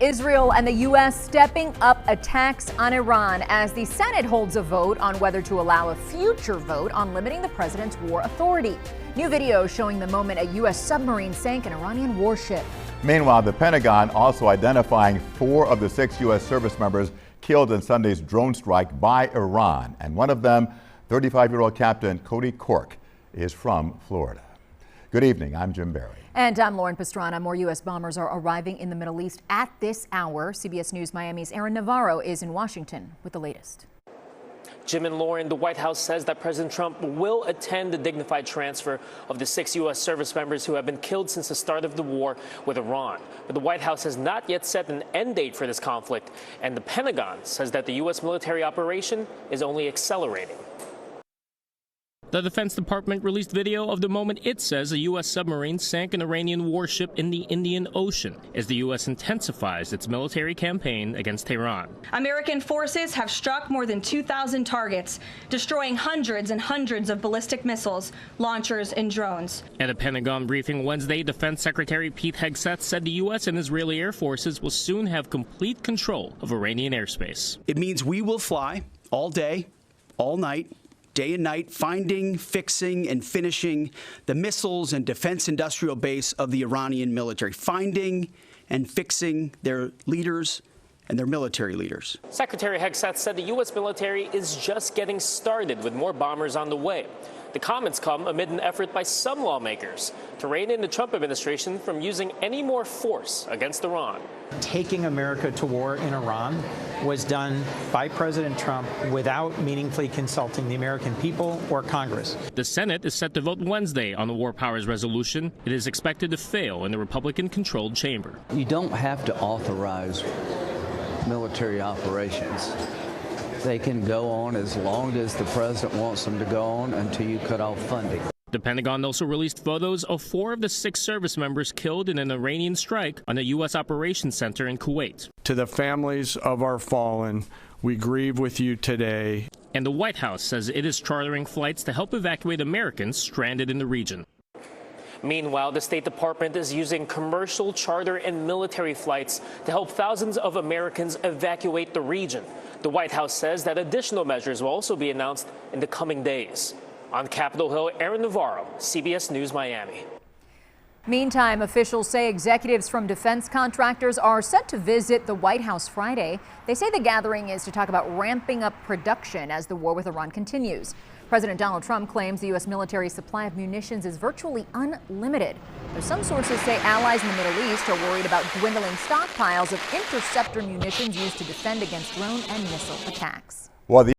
Israel and the U.S. stepping up attacks on Iran as the Senate holds a vote on whether to allow a future vote on limiting the president's war authority. New video showing the moment a U.S. submarine sank an Iranian warship. Meanwhile, the Pentagon also identifying 4 of the 6 U.S. service members killed in Sunday's drone strike by Iran. And one of them, 35-year-old Captain Cody Cork, is from Florida. Good evening, I'm Jim Barry. And I'm Lauren Pastrana. More U.S. bombers are arriving in the Middle East at this hour. CBS News Miami's Aaron Navarro is in Washington with the latest. Jim and Lauren, the White House says that President Trump will attend the dignified transfer of the 6 U.S. service members who have been killed since the start of the war with Iran. But the White House has not yet set an end date for this conflict, and the Pentagon says that the U.S. military operation is only accelerating. The Defense Department released video of the moment it says a U.S. submarine sank an Iranian warship in the Indian Ocean as the U.S. intensifies its military campaign against Tehran. American forces have struck more than 2,000 targets, destroying hundreds and hundreds of ballistic missiles, launchers, and drones. At a Pentagon briefing Wednesday, Defense Secretary Pete Hegseth said the U.S. and Israeli air forces will soon have complete control of Iranian airspace. It means we will fly all day, all night, day and night, finding, fixing, and finishing the missiles and defense industrial base of the Iranian military, finding and fixing their leaders and their military leaders. Secretary Hegseth said the U.S. military is just getting started with more bombers on the way. The comments come amid an effort by some lawmakers to rein in the Trump administration from using any more force against Iran. Taking America to war in Iran was done by President Trump without meaningfully consulting the American people or Congress. The Senate is set to vote Wednesday on the War Powers Resolution. It is expected to fail in the Republican-controlled chamber. You don't have to authorize military operations. They can go on as long as the president wants them to go on until you cut off funding. The Pentagon also released photos of 4 of the 6 service members killed in an Iranian strike on a U.S. operations center in Kuwait. To the families of our fallen, we grieve with you today. And the White House says it is chartering flights to help evacuate Americans stranded in the region. Meanwhile, the State Department is using commercial, charter, and military flights to help thousands of Americans evacuate the region. The White House says that additional measures will also be announced in the coming days. On Capitol Hill, Aaron Navarro, CBS News Miami. Meantime, officials say executives from defense contractors are set to visit the White House Friday. They say the gathering is to talk about ramping up production as the war with Iran continues. President Donald Trump claims the U.S. military supply of munitions is virtually unlimited. Though some sources say allies in the Middle East are worried about dwindling stockpiles of interceptor munitions used to defend against drone and missile attacks. Well,